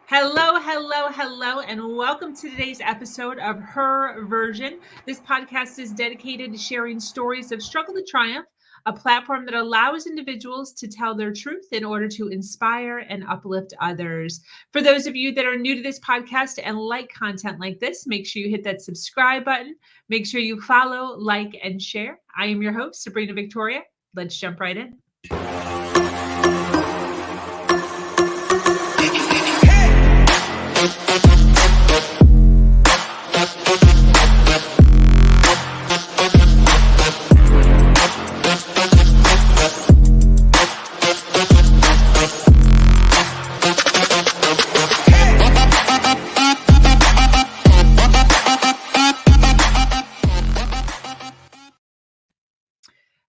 Hello, hello, hello, and welcome to today's episode of Her Version. This podcast is dedicated to sharing stories of struggle to triumph, a platform that allows individuals to tell their truth in order to inspire and uplift others. For those of you that are new to this podcast and like content like this, make sure you hit that subscribe button. Make sure you follow, like, and share. I am your host, Sabrina Victoria. Let's jump right in.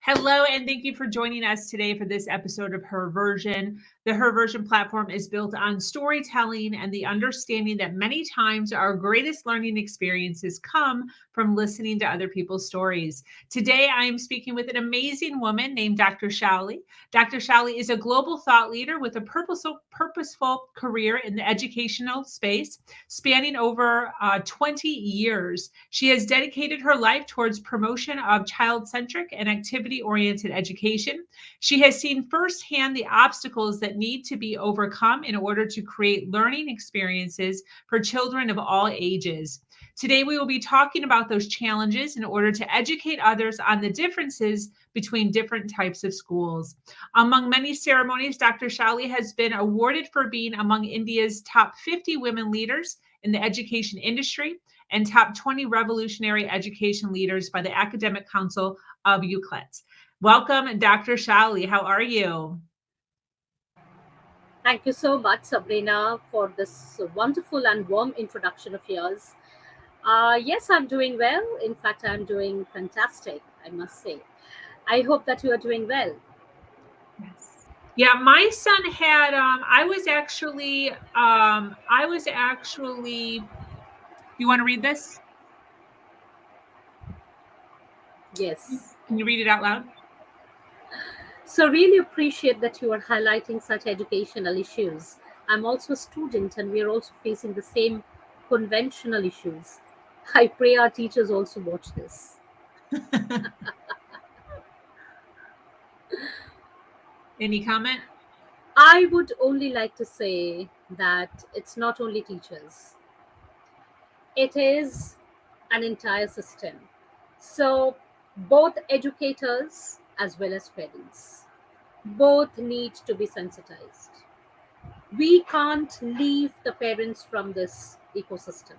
Hello, and thank you for joining us today for this episode of Her Version. The Her Version platform is built on storytelling and the understanding that many times our greatest learning experiences come from listening to other people's stories. Today, I am speaking with an amazing woman named Dr. Shauli. Dr. Shauli is a global thought leader with a purposeful career in the educational space, spanning over 20 years. She has dedicated her life towards promotion of child-centric and activity-oriented education. She has seen firsthand the obstacles that need to be overcome in order to create learning experiences for children of all ages. Today, we will be talking about those challenges in order to educate others on the differences between different types of schools. Among many ceremonies, Dr. Shauli has been awarded for being among India's top 50 women leaders in the education industry and top 20 revolutionary education leaders by the Academic Council of ULektz. Welcome, Dr. Shauli. How are you? Thank you so much, Sabrina, for this wonderful and warm introduction of yours. Yes, I'm doing well. In fact, I'm doing fantastic, I must say. I hope that you are doing well. Yes. Yeah, my son had I was actually you want to read this? Yes. Can you read it out loud? So, really appreciate that you are highlighting such educational issues. I'm also a student, and we are also facing the same conventional issues. I pray our teachers also watch this. Any comment? I would only like to say that it's not only teachers, it is an entire system. So, both educators as well as parents, both need to be sensitized. We can't leave the parents from this ecosystem.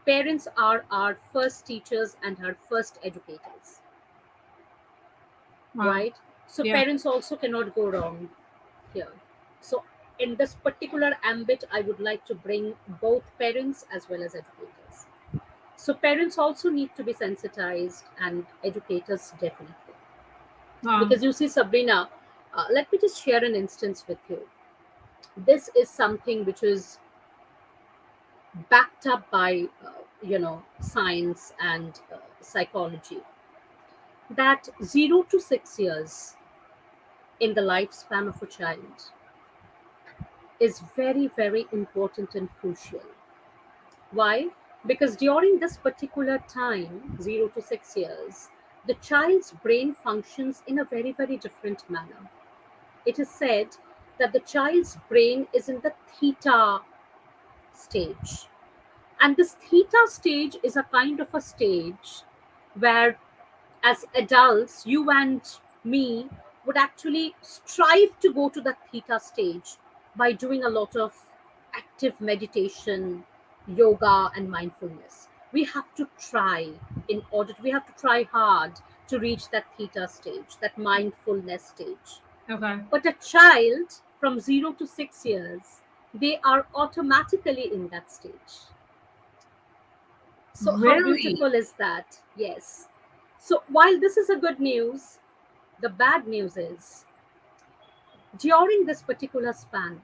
Parents are our first teachers and our first educators, Wow. right? So, Yeah. parents also cannot go wrong here. So, in this particular ambit, I would like to bring both parents as well as educators. So, parents also need to be sensitized, and educators definitely. Um, Because you see, Sabrina, let me just share an instance with you. This is something which is backed up by, science and psychology. That 0 to 6 years in the lifespan of a child is very, very important and crucial. Why? Because during this particular time, 0 to 6 years, the child's brain functions in a very, very different manner. It is said that the child's brain is in the theta stage. And this theta stage is a kind of a stage where, as adults, you and me would actually strive to go to the theta stage by doing a lot of active meditation, yoga, and mindfulness. We have to try we have to try hard to reach that theta stage, that mindfulness stage. okay. But a child from 0 to 6 years, they are automatically in that stage. So, how Really? beautiful is that? Yes. So, while this is a good news, the bad news is during this particular span,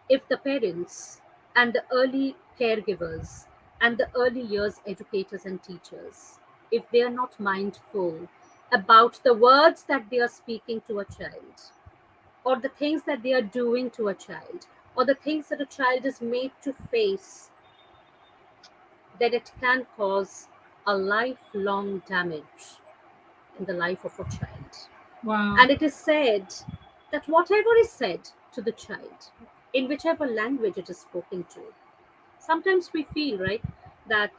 if the parents and the early caregivers and the early years educators and teachers, if they are not mindful about the words that they are speaking to a child, or the things that they are doing to a child, or the things that a child is made to face, then it can cause a lifelong damage in the life of a child. Wow. And it is said that whatever is said to the child, in whichever language it is spoken to, sometimes we feel, right, that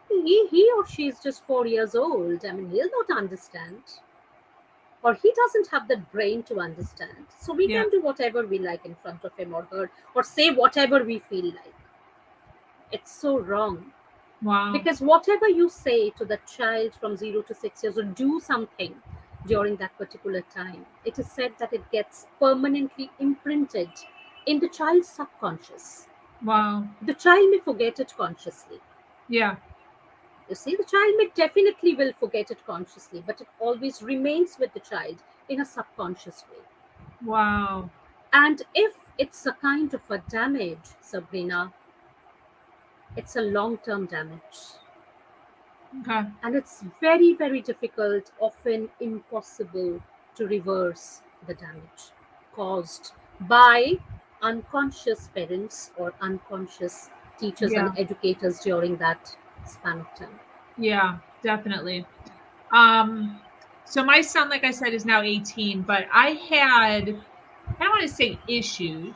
he or she is just 4 years old. I mean, he'll not understand, or he doesn't have the brain to understand. So we Yeah. can do whatever we like in front of him or her, or say whatever we feel like. It's so wrong. Wow. Because whatever you say to the child from 0 to 6 years, or do something during that particular time, it is said that it gets permanently imprinted in the child's subconscious. Wow. The child may forget it consciously. Yeah. You see, the child may definitely will forget it consciously, but it always remains with the child in a subconscious way. Wow. And if it's a kind of a damage, Sabrina, it's a long term damage. Okay. And it's very, very difficult, often impossible, to reverse the damage caused by unconscious parents or unconscious teachers and Yeah. educators during that span of time. Yeah. Definitely. Um, so my son, like I said, is now 18, but I don't want to say issues,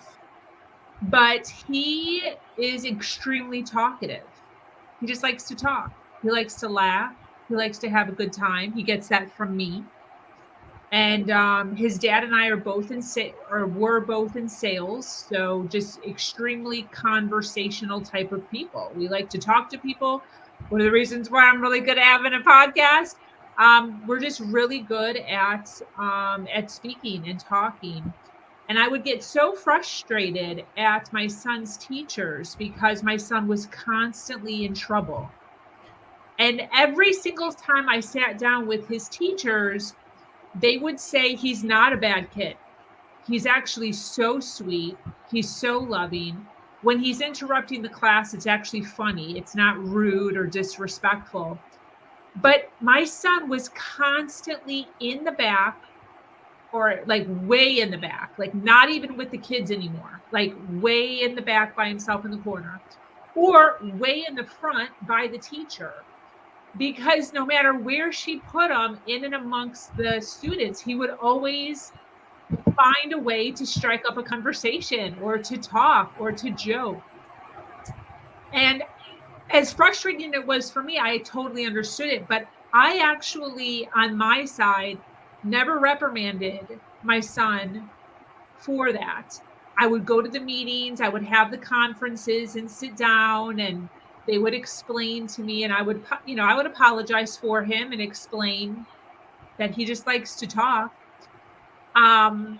but he is extremely talkative. He just likes to talk. He likes to laugh. He likes to have a good time. He gets that from me. And his dad and I are both in or were both in sales, so just extremely conversational type of people. We like to talk to people. One of the reasons why I'm really good at having a podcast, we're just really good at speaking and talking. And I would get so frustrated at my son's teachers because my son was constantly in trouble. And every single time I sat down with his teachers, they would say he's not a bad kid. He's actually so sweet. He's so loving. When he's interrupting the class, it's actually funny. It's not rude or disrespectful. But my son was constantly in the back, or like way in the back, like not even with the kids anymore, like way in the back by himself in the corner, or way in the front by the teacher, because no matter where she put him in and amongst the students, he would always find a way to strike up a conversation or to talk or to joke. And as frustrating it was for me, I totally understood it. But I actually, on my side, never reprimanded my son for that. I would go to the meetings, I would have the conferences and sit down, and they would explain to me, and I would, I would apologize for him and explain that he just likes to talk. Um,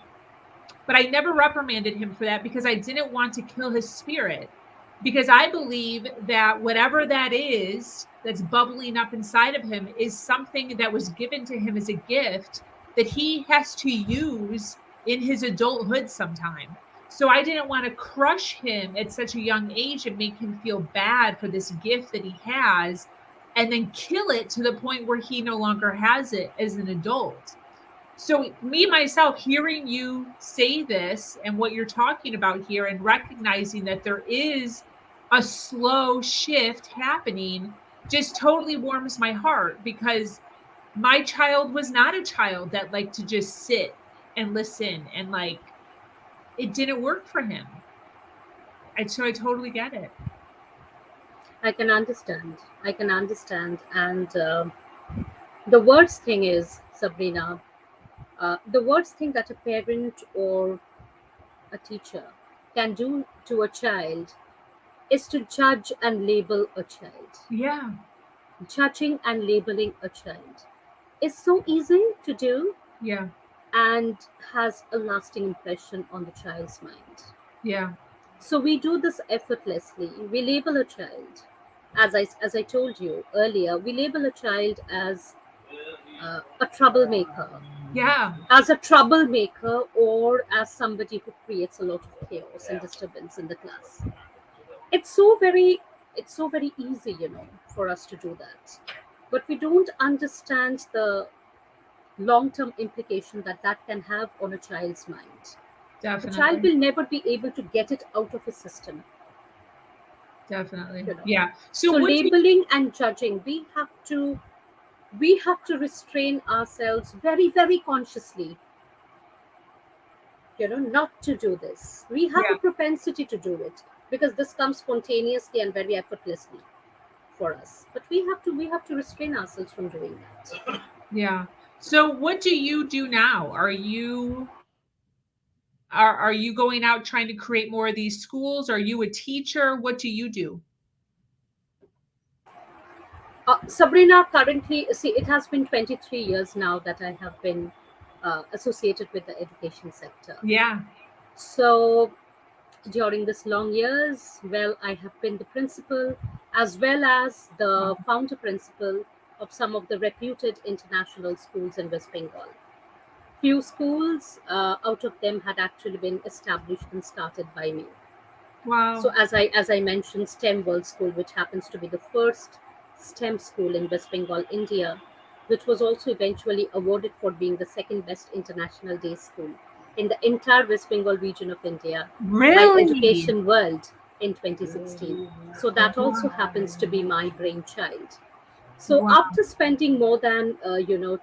but I never reprimanded him for that because I didn't want to kill his spirit. Because I believe that whatever that is that's bubbling up inside of him is something that was given to him as a gift that he has to use in his adulthood sometime. So I didn't want to crush him at such a young age and make him feel bad for this gift that he has and then kill it to the point where he no longer has it as an adult. So, me myself, hearing you say this and what you're talking about here, and recognizing that there is a slow shift happening, just totally warms my heart, because my child was not a child that liked to just sit and listen, and like it didn't work for him. So I totally get it. I can understand. I can understand. And the worst thing is, Sabrina, the worst thing that a parent or a teacher can do to a child is to judge and label a child. Yeah. Judging and labeling a child is so easy to do Yeah. and has a lasting impression on the child's mind. Yeah. So we do this effortlessly. We label a child, as I told you earlier, we label a child a troublemaker, Yeah. or as somebody who creates a lot of chaos and disturbance in the class. It's so very it's so very easy, for us to do that. But we don't understand the long term implication that that can have on a child's mind. The child Definitely. will never be able to get it out of his system, Definitely. you know. Yeah. So So what do labeling and judging, we have to restrain ourselves very, very consciously, not to do this. We have a yeah. propensity to do it because this comes spontaneously and very effortlessly for us. But we have to restrain ourselves from doing that. Yeah. So what do you do now? Are you going out trying to create more of these schools? Are you a teacher? What do you do? Sabrina, currently, see, it has been 23 years now that I have been associated with the education sector. Yeah. So during this long years, well, I have been the principal as well as Wow. the founder principal of some of the reputed international schools in West Bengal. Few schools out of them had actually been established and started by me. So Wow. as I mentioned, STEM World School, which happens to be the first STEM school in West Bengal, India, which was also eventually awarded for being the second best international day school in the entire West Bengal region of India by Really? Education World in 2016. So that also happens to be my brainchild. So Wow. after spending more than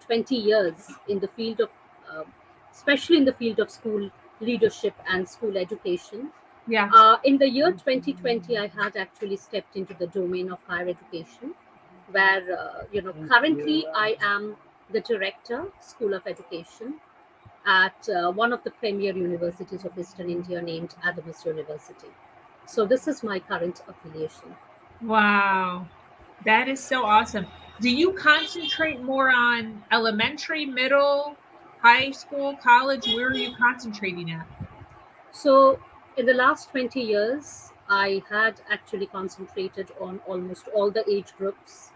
20 years in the field of, uh, especially in the field of school leadership and school education, Yeah. in the year 2020, I had actually stepped into the domain of higher education, where currently I am the director, School of Education, at one of the premier universities of Eastern India named Adamas University. So this is my current affiliation. Wow. That is so awesome. Do you concentrate more on elementary, middle, high school, college? Where are you concentrating at? So in the last 20 years, I had actually concentrated on almost all the age groups,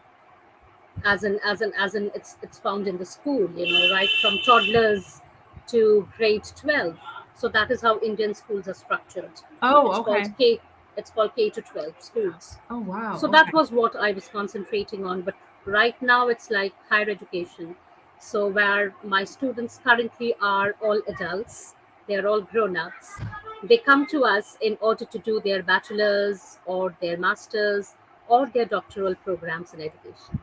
as in it's found in the school, right from toddlers to grade 12. So that is how Indian schools are structured. Oh, it's called okay. k it's called K to 12 schools. Oh, wow. So that Okay. was what I was concentrating on, but right now it's like higher education. So where my students currently are all adults, they're all grown-ups. They come to us in order to do their bachelor's or their master's or their doctoral programs in education.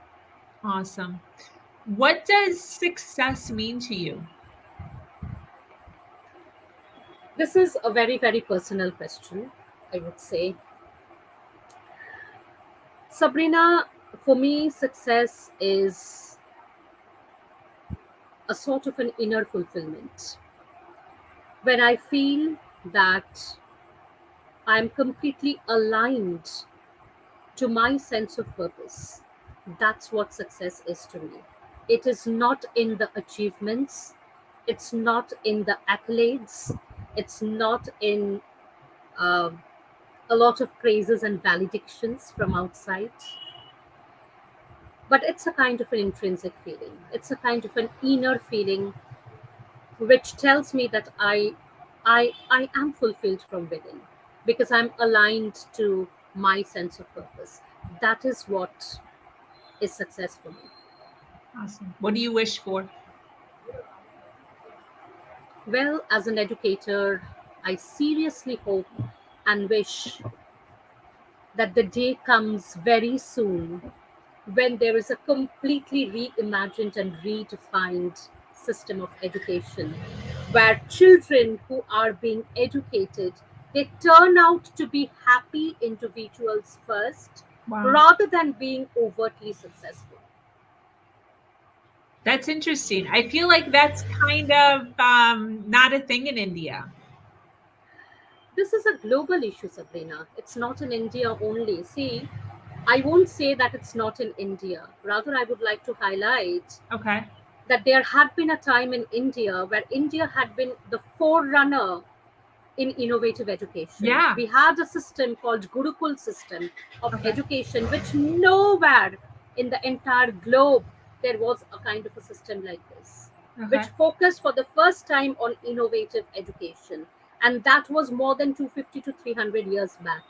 Awesome. What does success mean to you? This is a very, very personal question, I would say. Sabrina, for me, success is a sort of an inner fulfillment. When I feel that I'm completely aligned to my sense of purpose, that's what success is to me. It is not in the achievements, it's not in the accolades, it's not in uh, a lot of praises and valedictions from outside, but it's a kind of an intrinsic feeling. It's a kind of an inner feeling which tells me that I am fulfilled from within because I'm aligned to my sense of purpose. That is what is success for me. Awesome. What do you wish for? Well, as an educator, I seriously hope and wish that the day comes very soon when there is a completely reimagined and redefined system of education where children who are being educated, they turn out to be happy individuals first Wow. rather than being overtly successful. That's interesting. I feel like that's kind of not a thing in India. This is a global issue, Sabrina. It's not in India only. See, I won't say that it's not in India. Rather, I would like to highlight Okay. that there had been a time in India where India had been the forerunner in innovative education. Yeah. We had a system called Gurukul system of Okay. education, which nowhere in the entire globe there was a kind of a system like this, which Okay. focused for the first time on innovative education. And that was more than 250 to 300 years back.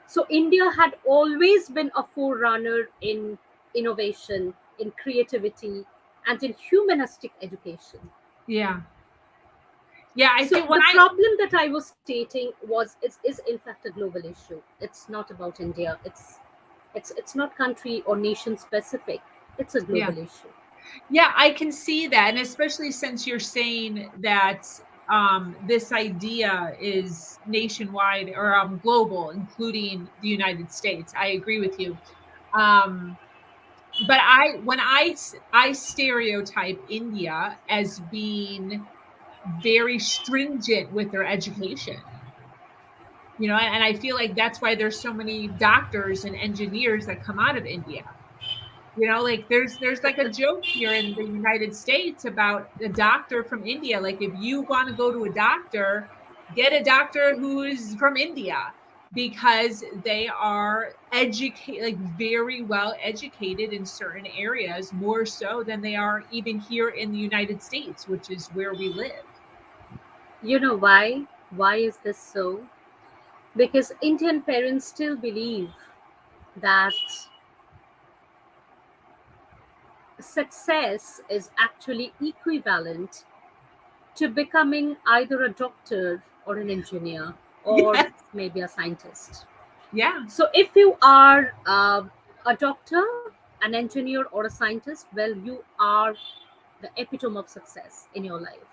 So India had always been a forerunner in innovation, in creativity, and in humanistic education. Yeah. Yeah, I So think when the I problem that I was stating is in fact a global issue. It's not about India. It's not country or nation specific. It's a yeah. global issue. Yeah, I can see that. And especially since you're saying that this idea is nationwide or global, including the United States. I agree with you. Um, but I stereotype India as being very stringent with their education. And I feel like that's why there's so many doctors and engineers that come out of India. Like there's like a joke here in the United States about a doctor from India. Like if you want to go to a doctor, get a doctor who is from India because they are educated, like very well educated in certain areas, more so than they are even here in the United States, which is where we live. You know why? Why is this so? Because Indian parents still believe that success is actually equivalent to becoming either a doctor or an engineer or Yes. maybe a scientist. Yeah. So, if you are a doctor, an engineer, or a scientist, well, you are the epitome of success in your life.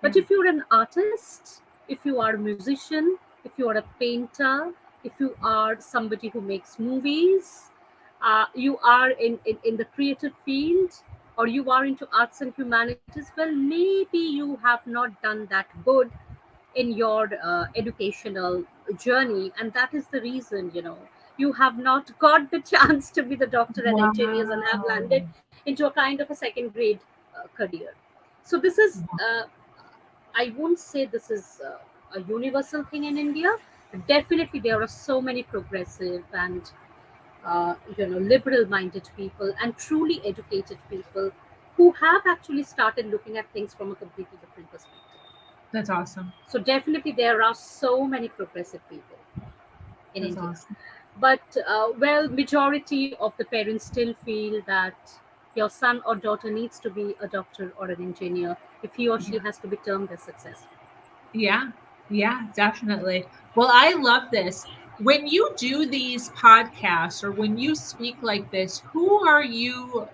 But Yeah. if you're an artist, if you are a musician, if you are a painter, if you are somebody who makes movies, you are in the creative field, or you are into arts and humanities, well, maybe you have not done that good in your educational journey, and that is the reason, you have not got the chance to be the doctor and engineers and have Wow. landed into a kind of a second grade career. So this is I won't say this is a universal thing in India. Definitely, there are so many progressive and liberal-minded people and truly educated people who have actually started looking at things from a completely different perspective. That's awesome. So definitely, there are so many progressive people in That's India. awesome. But well, majority of the parents still feel that your son or daughter needs to be a doctor or an engineer if he or she has to be termed as successful. Yeah, yeah, definitely. Well, I love this. When you do these podcasts or when you speak like this, who are you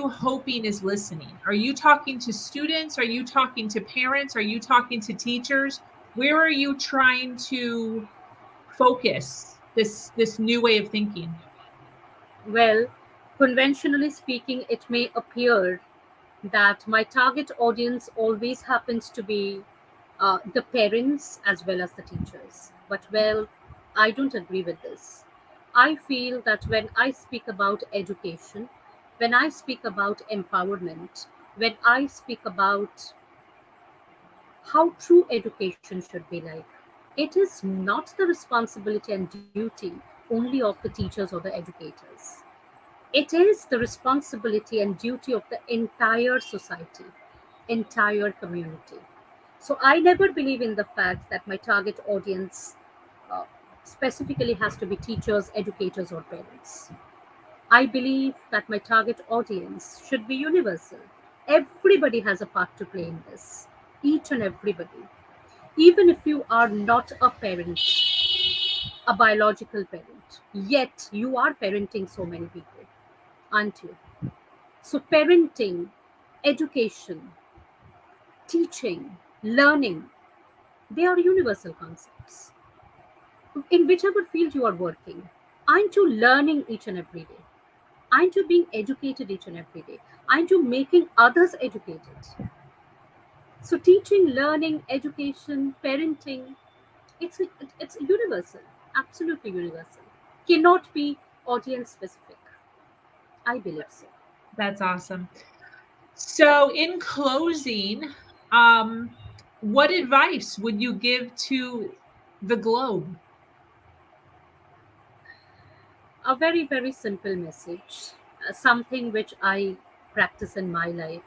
hoping is listening? Are you talking to students? Are you talking to parents? Are you talking to teachers? Where are you trying to focus this new way of thinking? Well, conventionally speaking, it may appear that my target audience always happens to be the parents as well as the teachers. But well, I don't agree with this. I feel that when I speak about education, when I speak about empowerment, when I speak about how true education should be like, it is not the responsibility and duty only of the teachers or the educators. It is the responsibility and duty of the entire society, entire community. So I never believe in the fact that my target audience uh, specifically has to be teachers, educators, or parents. I believe that my target audience should be universal. Everybody has a part to play in this, each and everybody. Even if you are not a parent, a biological parent, yet you are parenting so many people, aren't you? So, parenting, education, teaching, learning, they are universal concepts. In whichever field you are working, aren't you learning each and every day? Aren't you being educated each and every day? Aren't you making others educated? So, teaching, learning, education, parenting, it's universal, absolutely universal. Cannot be audience specific. I believe so. That's awesome. So, in closing, um, what advice would you give to the globe? A very, very simple message, something which I practice in my life.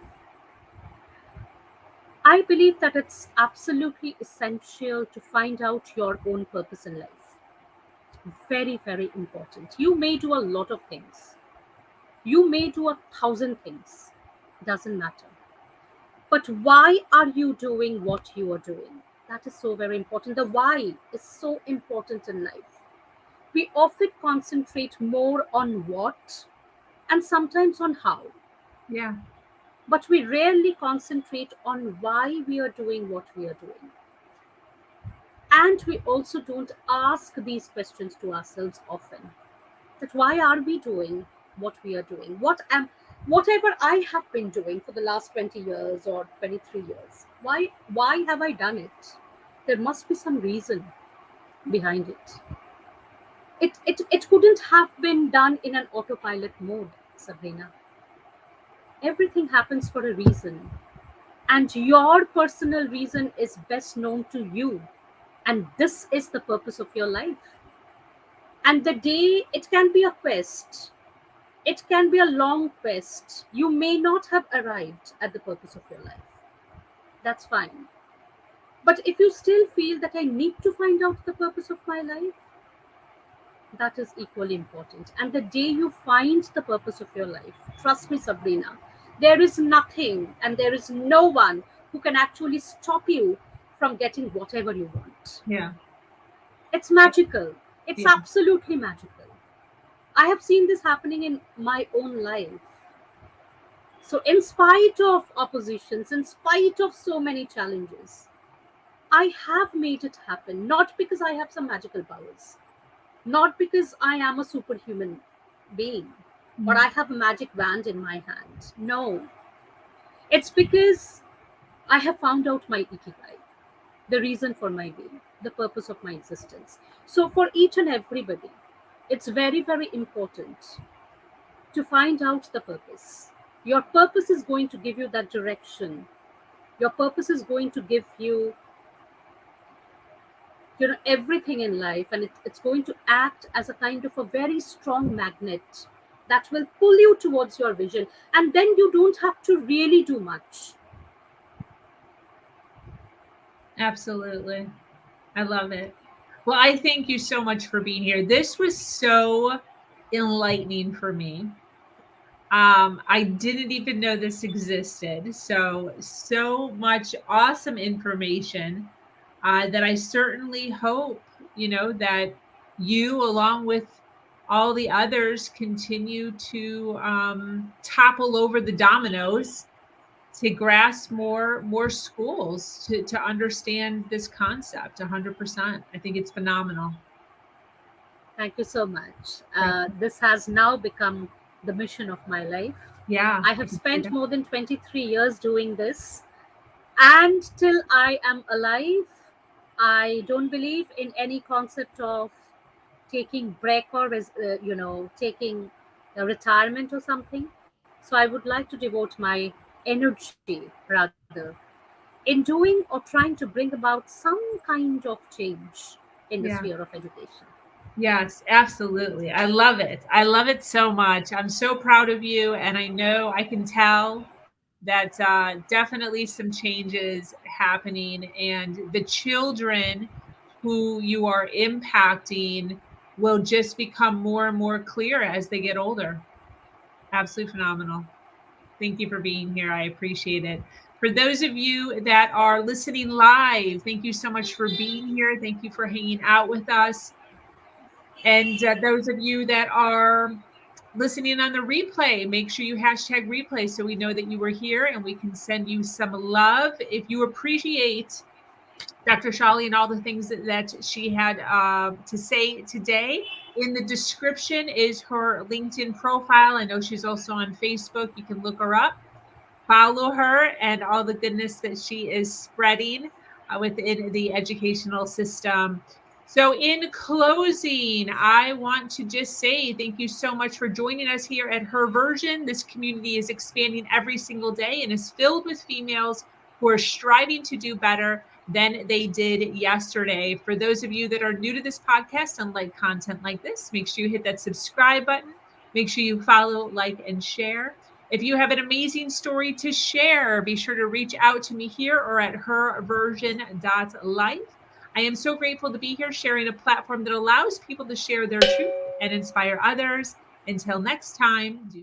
I believe that it's absolutely essential to find out your own purpose in life. Very, very important. You may do a lot of things, you may do 1,000 things, doesn't matter. But why are you doing what you are doing? That is so very important. The why is so important in life. We often concentrate more on what and sometimes on how, Yeah. but we rarely concentrate on why we are doing what we are doing. And we also don't ask these questions to ourselves often. That why are we doing what we are doing? Whatever I have been doing for the last 20 years or 23 years, why have I done it? There must be some reason behind it. It couldn't have been done in an autopilot mode, Sabrina. Everything happens for a reason, and your personal reason is best known to you, and this is the purpose of your life. And the day, it can be a quest, it can be a long quest. You may not have arrived at the purpose of your life. That's fine. But if you still feel that I need to find out the purpose of my life, that is equally important. And the day you find the purpose of your life, trust me, Sabrina, there is nothing and there is no one who can actually stop you from getting whatever you want. Yeah. It's magical. It's Yeah. absolutely magical. I have seen this happening in my own life. So, in spite of oppositions, in spite of so many challenges, I have made it happen, not because I have some magical powers, not because I am a superhuman being or Mm. I have a magic wand in my hand. No, it's because I have found out my ikigai, the reason for my being, the purpose of my existence. So, for each and everybody, it's very, very important to find out the purpose. Your purpose is going to give you that direction. Your purpose is going to give you, everything in life, and it's going to act as a kind of a very strong magnet that will pull you towards your vision, and then you don't have to really do much. Absolutely. I love it. Well, I thank you so much for being here. This was so enlightening for me. I didn't even know this existed. So much awesome information that I certainly hope, that you, along with all the others, continue to topple over the dominoes to grasp more schools to understand this concept 100%. I think it's phenomenal. Thank you so much. Thank This has now become the mission of my life. Yeah, I I have can see spent that. more than 23 years doing this, and till I am alive, I don't believe in any concept of taking break or taking a retirement or something. So I would like to devote my energy rather in doing or trying to bring about some kind of change in the Yeah. sphere of education. Yes, absolutely. I love it. I love it so much. I'm so proud of you. And I know I can tell that definitely some changes happening. And the children who you are impacting will just become more and more clear as they get older. Absolutely phenomenal. Thank you for being here. I appreciate it. For those of you that are listening live, thank you so much for being here. Thank you for hanging out with us. And those of you that are listening on the replay, make sure you hashtag replay so we know that you were here and we can send you some love. If you appreciate Dr. Shauli and all the things that she had to say today, in the description is her LinkedIn profile. I know she's also on Facebook. You can look her up, follow her, and all the goodness that she is spreading within the educational system. So, in closing, I want to just say thank you so much for joining us here at Her Version. This community is expanding every single day and is filled with females who are striving to do better than they did yesterday. For those of you that are new to this podcast and like content like this, make sure you hit that subscribe button. Make sure you follow, like, and share. If you have an amazing story to share, be sure to reach out to me here or at herversion.life. I am so grateful to be here sharing a platform that allows people to share their truth and inspire others. Until next time, do